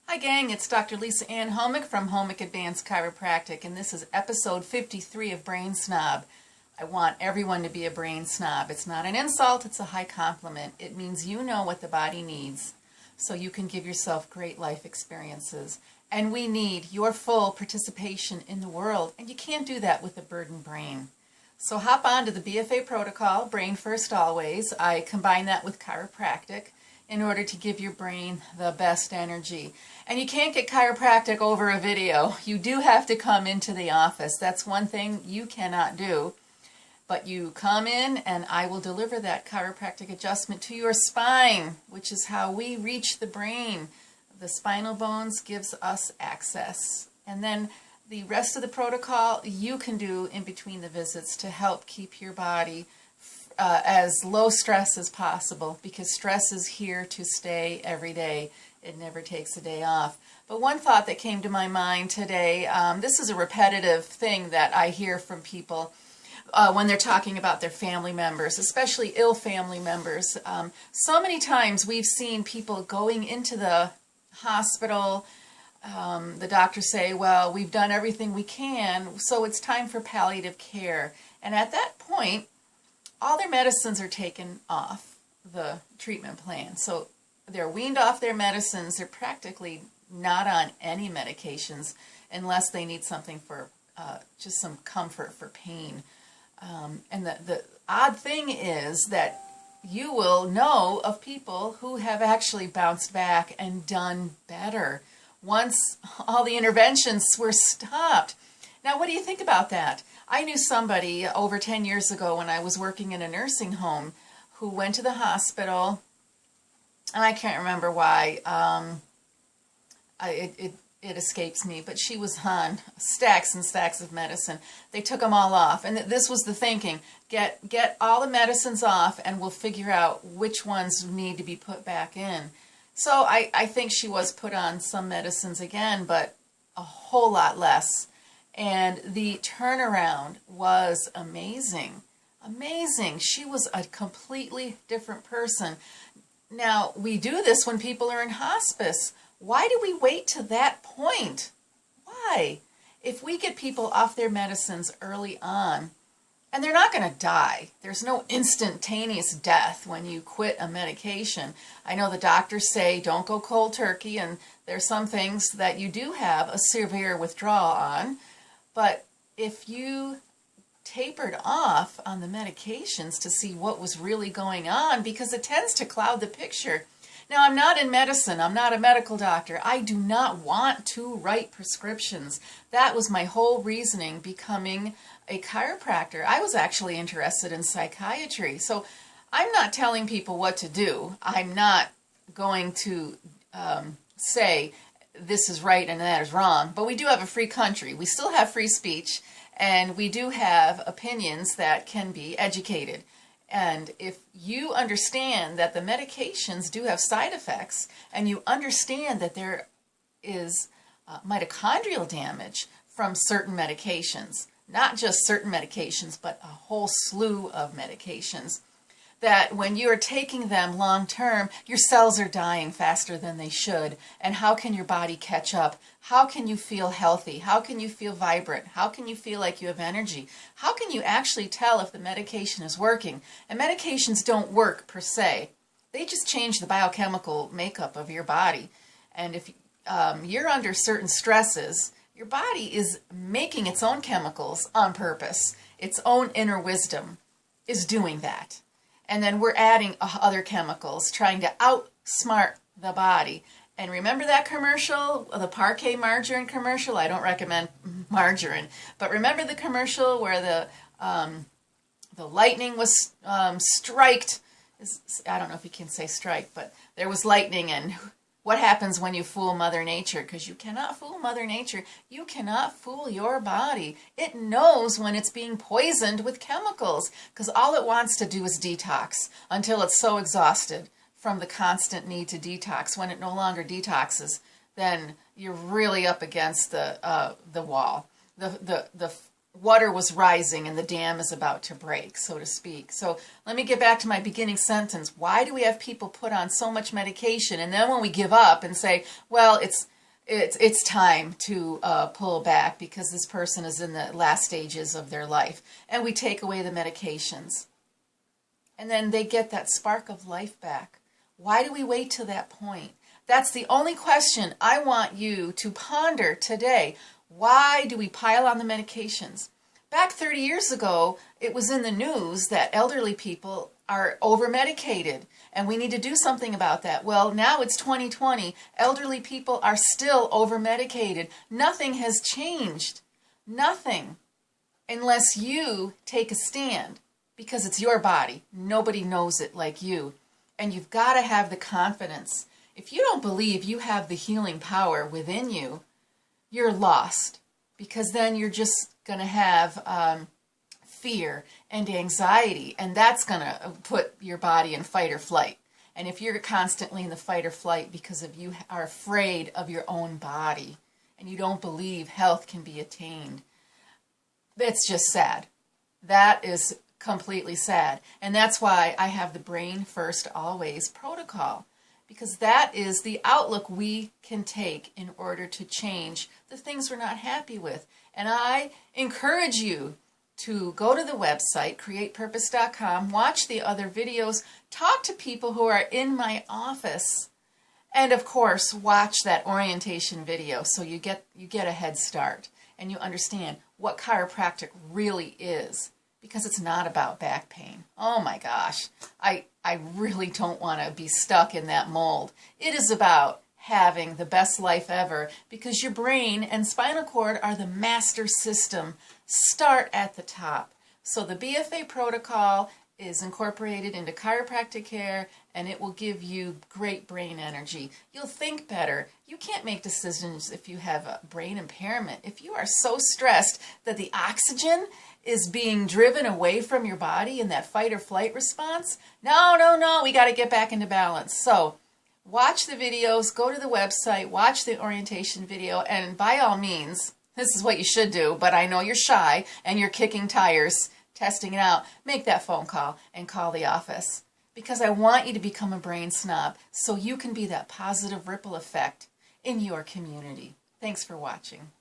Hi gang, it's Dr. Lisa Ann Homick from Homick Advanced Chiropractic, and this is episode 53 of Brain Snob. I want everyone to be a brain snob. It's not an insult, it's a high compliment. It means you know what the body needs, so you can give yourself great life experiences. And we need your full participation in the world, and you can't do that with a burdened brain. So hop on to the BFA protocol, Brain First Always. I combine that with chiropractic in order to give your brain the best energy. And you can't get chiropractic over a video. You do have to come into the office. That's one thing you cannot do. But you come in and I will deliver that chiropractic adjustment to your spine, which is how we reach the brain. The spinal bones gives us access. And then the rest of the protocol you can do in between the visits to help keep your body as low stress as possible, because stress is here to stay every day. It never takes a day off. But one thought that came to my mind today, this is a repetitive thing that I hear from people when they're talking about their family members, especially ill family members. So many times we've seen people going into the hospital, the doctors say, well, we've done everything we can, so it's time for palliative care. And at that point, all their medicines are taken off the treatment plan. So they're weaned off their medicines. They're practically not on any medications unless they need something for just some comfort for pain. And the odd thing is that you will know of people who have actually bounced back and done better once all the interventions were stopped. Now, what do you think about that? I knew somebody over 10 years ago when I was working in a nursing home who went to the hospital, and I can't remember why, it escapes me, but she was on stacks and stacks of medicine. They took them all off, and this was the thinking: get all the medicines off and we'll figure out which ones need to be put back in. So I think she was put on some medicines again, but a whole lot less. And the turnaround was amazing. Amazing. She was a completely different person. Now, we do this when people are in hospice. Why do we wait to that point? Why? If we get people off their medicines early on, and they're not going to die. There's no instantaneous death when you quit a medication. I know the doctors say don't go cold turkey, and there's some things that you do have a severe withdrawal on. But if you tapered off on the medications to see what was really going on, because it tends to cloud the picture. Now, I'm not in medicine. I'm not a medical doctor. I do not want to write prescriptions. That was my whole reasoning becoming a chiropractor. I was actually interested in psychiatry. So I'm not telling people what to do. I'm not going to say this is right and that is wrong. But we do have a free country. We still have free speech, and we do have opinions that can be educated. And if you understand that the medications do have side effects, and you understand that there is mitochondrial damage from certain medications, not just certain medications, but a whole slew of medications, that when you are taking them long term, your cells are dying faster than they should. And how can your body catch up? How can you feel healthy? How can you feel vibrant? How can you feel like you have energy? How can you actually tell if the medication is working? And medications don't work per se. They just change the biochemical makeup of your body. And if you're under certain stresses, your body is making its own chemicals on purpose. Its own inner wisdom is doing that. And then we're adding other chemicals, trying to outsmart the body. And remember that commercial, the Parquet margarine commercial? I don't recommend margarine, but remember the commercial where the lightning was striked? I don't know if you can say strike, but there was lightning, and what happens when you fool Mother Nature? Because you cannot fool Mother Nature. You cannot fool your body. It knows when it's being poisoned with chemicals, because all it wants to do is detox until it's so exhausted from the constant need to detox. When it no longer detoxes, then you're really up against the wall. The water was rising and the dam is about to break, so to speak. So let me get back to my beginning sentence. Why do we have people put on so much medication, and then when we give up and say, well, it's time to pull back because this person is in the last stages of their life. And we take away the medications. And then they get that spark of life back. Why do we wait to that point? That's the only question I want you to ponder today. Why do we pile on the medications? Back 30 years ago, it was in the news that elderly people are over-medicated, and we need to do something about that. Well, now it's 2020. Elderly people are still over-medicated. Nothing has changed. Nothing. Unless you take a stand, because it's your body. Nobody knows it like you. And you've got to have the confidence. If you don't believe you have the healing power within you, you're lost. Because then you're just going to have fear and anxiety, and that's going to put your body in fight or flight. And if you're constantly in the fight or flight because of you are afraid of your own body and you don't believe health can be attained, that's just sad. That is completely sad. And that's why I have the Brain First Always protocol, because that is the outlook we can take in order to change the things we're not happy with. And I encourage you to go to the website, createpurpose.com, watch the other videos, talk to people who are in my office, and of course, watch that orientation video so you get a head start and you understand what chiropractic really is, because it's not about back pain. Oh my gosh, I really don't want to be stuck in that mold. It is about having the best life ever, because your brain and spinal cord are the master system. Start at the top. So the BFA protocol is incorporated into chiropractic care, and it will give you great brain energy. You'll think better. You can't make decisions if you have a brain impairment. If you are so stressed that the oxygen is being driven away from your body in that fight or flight response, no, we got to get back into balance. So watch the videos, go to the website, watch the orientation video, and by all means, this is what you should do, but I know you're shy and you're kicking tires, testing it out. Make that phone call and call the office, because I want you to become a brain snob so you can be that positive ripple effect in your community. Thanks for watching.